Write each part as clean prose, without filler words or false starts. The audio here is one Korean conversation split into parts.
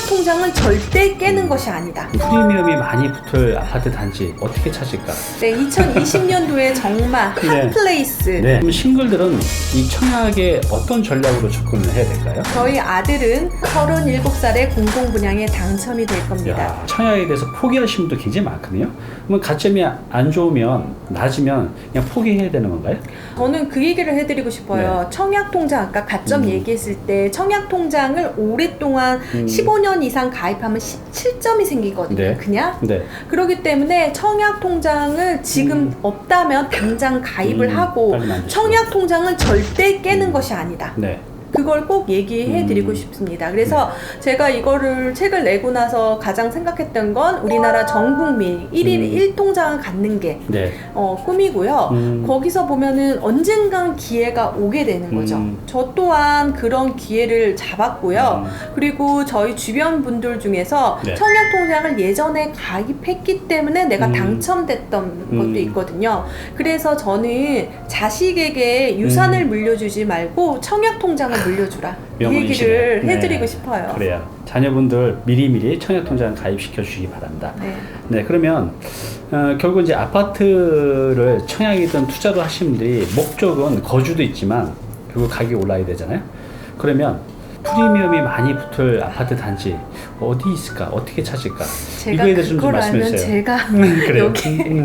청약 통장은 절대 깨는 것이 아니다. 프리미엄이 많이 붙을 아파트 단지 어떻게 찾을까? 네, 2020년도에 정말 네. 핫플레이스. 네. 그럼 싱글들은 이 청약에 어떤 전략으로 접근을 해야 될까요? 저희 아들은 37살에 공공분양에 당첨이 될 겁니다. 야, 청약에 대해서 포기하시는 분도 굉장히 많거든요. 그러면 가점이 안 좋으면 낮으면 그냥 포기해야 되는 건가요? 저는 그 얘기를 해드리고 싶어요. 청약통장 아까 가점 얘기했을 때 청약통장을 오랫동안 15년 이상 가입하면 17점이 생기거든요. 네. 그냥 네. 그렇기 때문에 청약통장을 지금 없다면 당장 가입을 하고 빨리 만드시고. 청약통장은 절대 깨는 것이 아니다. 네. 그걸 꼭 얘기해 드리고 싶습니다. 그래서 제가 이거를 책을 내고 나서 가장 생각했던 건 우리나라 전 국민 1인 1통장을 갖는 게 네. 꿈이고요. 거기서 보면은 언젠간 기회가 오게 되는 거죠. 저 또한 그런 기회를 잡았고요. 그리고 저희 주변 분들 중에서 네. 청약통장을 예전에 가입했기 때문에 내가 당첨됐던 것도 있거든요. 그래서 저는 자식에게 유산을 물려주지 말고 청약통장을 물려주라. 이 명언이시네요. 얘기를 네. 해드리고 싶어요. 그래요. 자녀분들 미리미리 청약통장 가입시켜 주시기 바랍니다. 네. 네, 그러면 결국 이제 아파트를 청약이든 투자로 하시는 분들이 목적은 거주도 있지만 결국 가격이 올라야 되잖아요. 그러면 프리미엄이 많이 붙을 아파트 단지 어디 있을까? 어떻게 찾을까? 제가 이거에 대해서 좀 그걸 말씀해 알면 주세요. 제가 그래요. 여기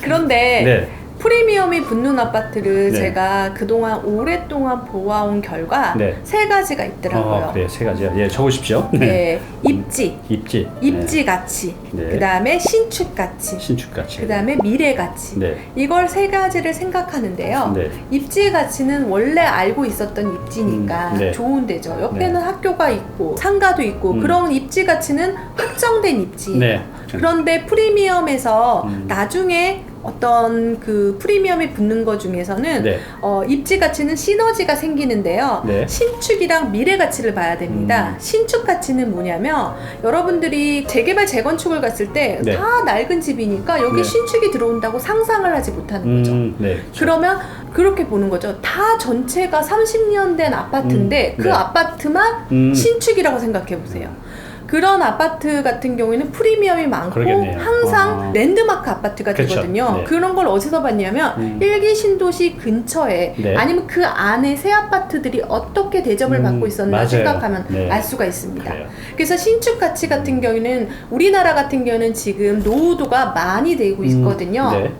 그런데 네. 프리미엄이 붙는 아파트를 네. 제가 그동안 오랫동안 보아온 결과 네. 세 가지가 있더라고요. 그래요. 세 가지요. 예, 적으십시오. 네, 입지, 입지. 입지 가치, 네. 그 다음에 신축 가치, 신축가치. 그 다음에 미래 가치. 네. 이걸 세 가지를 생각하는데요. 네. 입지 가치는 원래 알고 있었던 입지니까 네. 좋은 데죠. 옆에는 네. 학교가 있고 상가도 있고 그런 입지 가치는 확정된 입지. 네. 그런데 프리미엄에서 나중에 어떤 그 프리미엄이 붙는 것 중에서는 네. 입지 가치는 시너지가 생기는데요. 네. 신축이랑 미래 가치를 봐야 됩니다. 신축 가치는 뭐냐면 여러분들이 재개발 재건축을 갔을 때 네. 다 낡은 집이니까 여기 네. 신축이 들어온다고 상상을 하지 못하는 거죠. 네. 그러면 그렇게 보는 거죠. 다 전체가 30년 된 아파트인데 그 네. 아파트만 신축이라고 생각해 보세요. 그런 아파트 같은 경우에는 프리미엄이 많고 그러겠네요. 항상 랜드마크 아파트가 그렇죠. 되거든요. 네. 그런 걸 어디서 봤냐면 일기 신도시 근처에 네. 아니면 그 안에 새 아파트들이 어떻게 대접을 받고 있었나 맞아요. 생각하면 네. 알 수가 있습니다. 그래요. 그래서 신축 가치 같은 경우에는 우리나라 같은 경우는 지금 노후도가 많이 되고 있거든요. 네.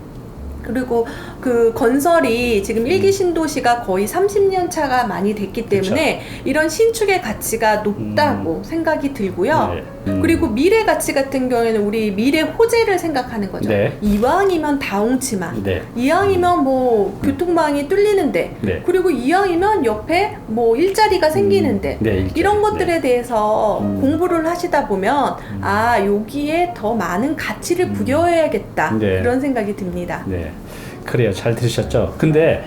그리고 그 건설이 지금 일기 신도시가 거의 30년 차가 많이 됐기 때문에 이런 신축의 가치가 높다고 생각이 들고요. 네. 그리고 미래 가치 같은 경우에는 우리 미래 호재를 생각하는 거죠. 네. 이왕이면 다홍치마, 네. 이왕이면 뭐 교통망이 뚫리는데, 네. 그리고 이왕이면 옆에 뭐 일자리가 생기는데, 네, 일자리. 이런 것들에 네. 대해서 공부를 하시다 보면 아 여기에 더 많은 가치를 부여해야겠다 네. 그런 생각이 듭니다. 네. 그래요. 잘 들으셨죠? 근데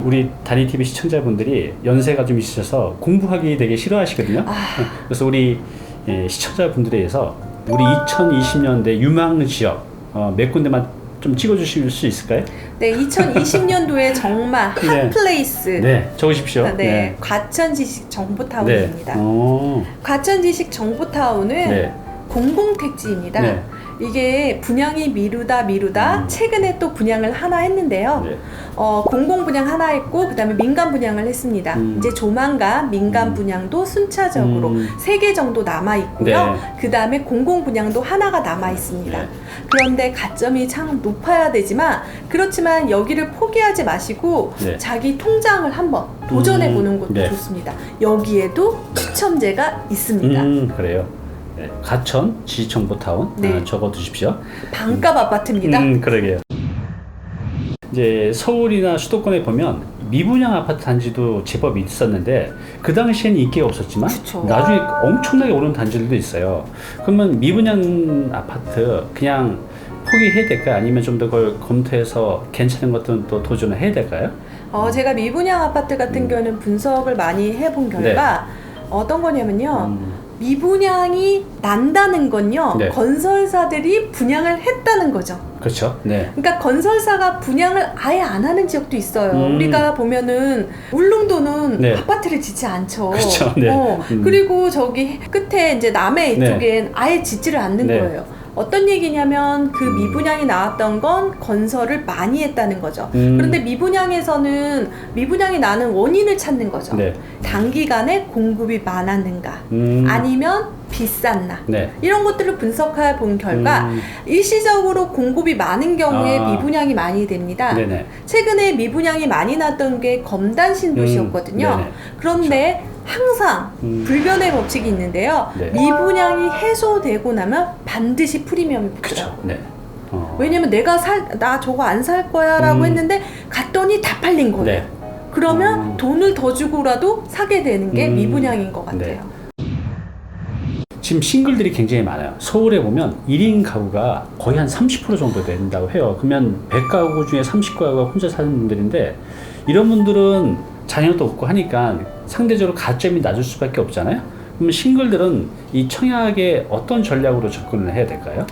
우리 다니TV 시청자분들이 연세가 좀 있으셔서 공부하기 되게 싫어하시거든요. 그래서 우리 시청자분들에 의해서 우리 2020년대 유망 지역 몇 군데만 좀 찍어주실 수 있을까요? 네, 2020년도에 정말 네. 핫플레이스. 네, 적으십시오. 네, 과천지식 정보타운입니다. 네. 과천지식 정보타운은 네. 공공택지입니다. 네. 이게 분양이 미루다 최근에 또 분양을 하나 했는데요. 네. 공공 분양 하나 했고 그 다음에 민간 분양을 했습니다. 이제 조만간 민간 분양도 순차적으로 3개 정도 남아 있고요. 네. 그 다음에 공공 분양도 하나가 남아 있습니다. 네. 그런데 가점이 참 높아야 되지만 그렇지만 여기를 포기하지 마시고 네. 자기 통장을 한번 도전해 보는 것도 네. 좋습니다. 여기에도 추첨제가 있습니다. 그래요. 네. 가천 지식정보타운 네. 적어두십시오. 반값 아파트입니다. 그러게요. 이제 서울이나 수도권에 보면 미분양 아파트 단지도 제법 있었는데 그 당시에는 인기가 없었지만 그쵸. 나중에 엄청나게 오른 단지들도 있어요. 그러면 미분양 아파트 그냥 포기해야 될까요? 아니면 좀 더 그걸 검토해서 괜찮은 것들은 또 도전을 해야 될까요? 제가 미분양 아파트 같은 경우는 분석을 많이 해본 결과 어떤 거냐면요. 미분양이 난다는 건요. 네. 건설사들이 분양을 했다는 거죠. 그렇죠. 네. 그러니까 건설사가 분양을 아예 안 하는 지역도 있어요. 우리가 보면은 울릉도는 네. 아파트를 짓지 않죠. 그렇죠. 네. 그리고 저기 끝에 이제 남해 네. 이쪽엔 아예 짓지를 않는 네. 거예요. 어떤 얘기냐면 그 미분양이 나왔던 건 건설을 많이 했다는 거죠. 그런데 미분양에서는 미분양이 나는 원인을 찾는 거죠. 네. 단기간에 공급이 많았는가 아니면 비쌌나 네. 이런 것들을 분석해 본 결과 일시적으로 공급이 많은 경우에 미분양이 많이 됩니다. 네네. 최근에 미분양이 많이 났던 게 검단 신도시였거든요. 네네. 그런데 항상 불변의 법칙이 있는데요. 네. 미분양이 해소되고 나면 반드시 프리미엄이 붙더라고요. 그렇죠. 네. 왜냐면 나 저거 안 살 거야 라고 했는데 갔더니 다 팔린 거예요. 네. 그러면 돈을 더 주고라도 사게 되는 게 미분양인 것 같아요. 네. 지금 싱글들이 굉장히 많아요. 서울에 보면 1인 가구가 거의 한 30% 정도 된다고 해요. 그러면 100가구 중에 30가구가 혼자 사는 분들인데 이런 분들은 자녀도 없고 하니까 상대적으로 가점이 낮을 수밖에 없잖아요. 그러면 싱글들은 이 청약에 어떤 전략으로 접근을 해야 될까요?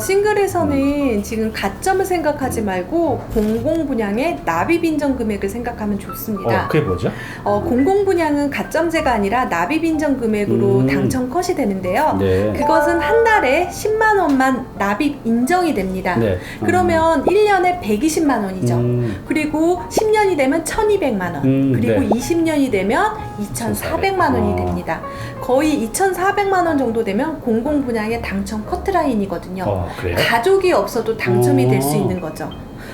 싱글에서는 지금 가점을 생각하지 말고 공공분양의 납입인정 금액을 생각하면 좋습니다. 그게 뭐죠? 공공분양은 가점제가 아니라 납입인정 금액으로 당첨 컷이 되는데요. 네. 그것은 한 달에 10만 원만 납입 인정이 됩니다. 네. 그러면 1년에 120만 원이죠. 그리고 10년이 되면 1,200만 원. 그리고 네. 20년이 되면 2,400만 원이 됩니다. 거의 2,400만 원 정도 되면 공공분양의 당첨 커트라인이거든요. 그래요? 가족이 없어도 당첨이 될 수 있는 거죠.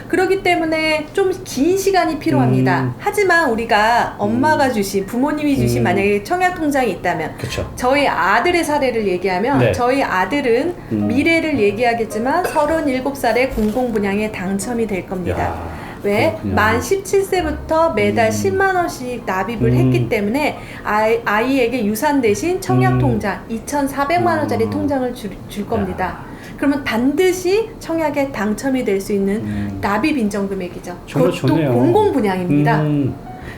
그렇기 때문에 좀 긴 시간이 필요합니다. 하지만 우리가 엄마가 주신, 부모님이 주신 만약에 청약통장이 있다면 그렇죠. 저희 아들의 사례를 얘기하면 네. 저희 아들은 미래를 얘기하겠지만 37살에 공공분양에 당첨이 될 겁니다. 야, 왜? 그렇군요. 만 17세부터 매달 10만 원씩 납입을 했기 때문에 아이에게 유산 대신 청약통장 2,400만 원짜리 통장을 줄 겁니다. 그러면 반드시 청약에 당첨이 될 수 있는 납입 인정 금액이죠. 정말 그것도 좋네요. 공공분양입니다.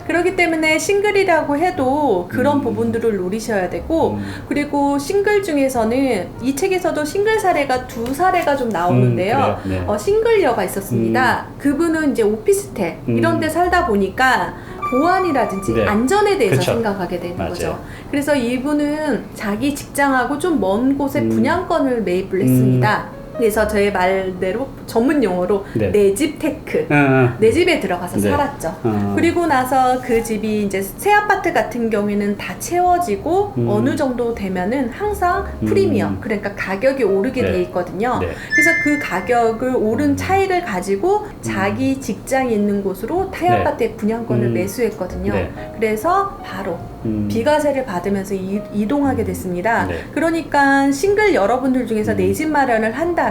그렇기 때문에 싱글이라고 해도 그런 부분들을 노리셔야 되고 그리고 싱글 중에서는 이 책에서도 싱글 사례가 두 사례가 좀 나오는데요. 그래요? 네. 싱글녀가 있었습니다. 그분은 이제 오피스텔 이런 데 살다 보니까 보안이라든지 네. 안전에 대해서 그쵸. 생각하게 되는 맞아요. 거죠. 그래서 이분은 자기 직장하고 좀 먼 곳에 분양권을 매입을 했습니다. 그래서 저의 말대로 전문 용어로 네. 내 집 테크, 내 집에 들어가서 네. 살았죠. 그리고 나서 그 집이 이제 새 아파트 같은 경우에는 다 채워지고 어느 정도 되면은 항상 프리미엄, 그러니까 가격이 오르게 네. 돼 있거든요. 네. 그래서 그 가격을 오른 차이를 가지고 자기 직장이 있는 곳으로 타이 네. 아파트의 분양권을 매수했거든요. 네. 그래서 바로 비과세를 받으면서 이동하게 됐습니다. 네. 그러니까 싱글 여러분들 중에서 내 집 마련을 한다면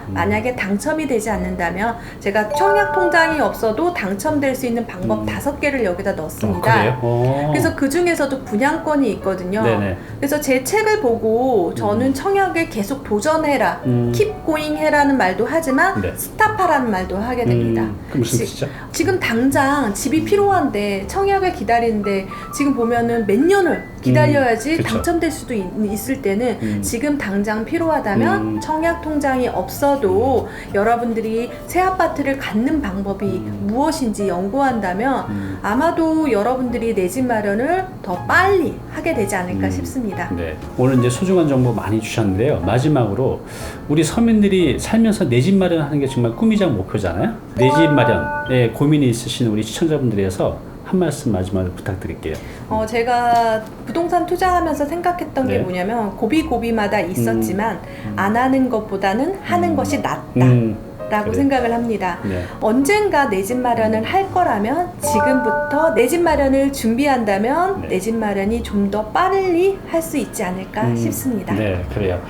만약에 당첨이 되지 않는다면 제가 청약 통장이 없어도 당첨될 수 있는 방법 5개를 여기다 넣었습니다. 그래요? 그래서 그 중에서도 분양권이 있거든요. 네네. 그래서 제 책을 보고 저는 청약에 계속 도전해라, keep going 해라는 말도 하지만 네. 스탑하라는 말도 하게 됩니다. 그 무슨 뜻이죠? 지금 당장 집이 필요한데 청약을 기다리는데 지금 보면은 몇 년을 기다려야지 그쵸. 당첨될 수도 있을 때는 지금 당장 필요하다면 청약 통장이 없어도 여러분들이 새 아파트를 갖는 방법이 무엇인지 연구한다면 아마도 여러분들이 내 집 마련을 더 빨리 하게 되지 않을까 싶습니다. 네. 오늘 이제 소중한 정보 많이 주셨는데요. 마지막으로 우리 서민들이 살면서 내 집 마련하는 게 정말 꿈이자 목표잖아요. 내 집 마련에 고민이 있으신 우리 시청자분들에서 한 말씀 마지막으로 부탁드릴게요. 제가 부동산 투자하면서 생각했던 네. 게 뭐냐면 고비고비마다 있었지만 안 하는 것보다는 하는 것이 낫다. 라고 그래. 생각을 합니다. 네. 언젠가 내 집 마련을 할 거라면 지금부터 내 집 마련을 준비한다면 네. 내 집 마련이 좀 더 빨리 할 수 있지 않을까 싶습니다. 네, 그래요.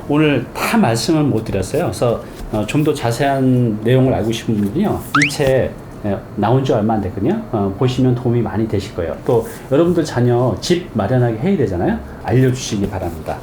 오늘 다 말씀을 못 드렸어요. 그래서 좀 더 자세한 내용을 알고 싶은 분들은요, 이 책 나온 지 얼마 안 됐거든요. 보시면 도움이 많이 되실 거예요. 또 여러분들 자녀 집 마련하게 해야 되잖아요. 알려주시기 바랍니다.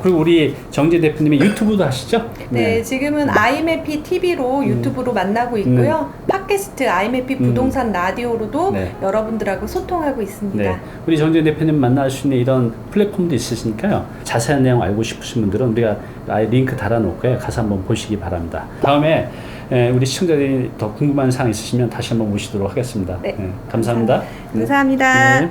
그리고 우리 정재 대표님이 유튜브도 하시죠? 네, 지금은 아이메피 TV로 유튜브로 만나고 있고요. 팟캐스트 아이메피 부동산 라디오로도 네. 여러분들하고 소통하고 있습니다. 네, 우리 정재 대표님 만날 수 있는 이런 플랫폼도 있으시니까요. 자세한 내용 알고 싶으신 분들은 우리가 아예 링크 달아놓을게요. 가서 한번 보시기 바랍니다. 다음에 우리 시청자들이 더 궁금한 사항 있으시면 다시 한번 모시도록 하겠습니다. 네. 감사합니다. 감사합니다.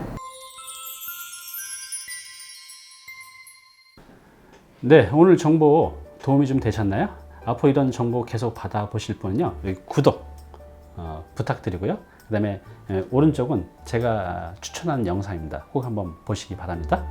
네, 오늘 정보 도움이 좀 되셨나요? 앞으로 이런 정보 계속 받아보실 분은요, 여기 구독 부탁드리고요. 그 다음에 오른쪽은 제가 추천한 영상입니다. 꼭 한번 보시기 바랍니다.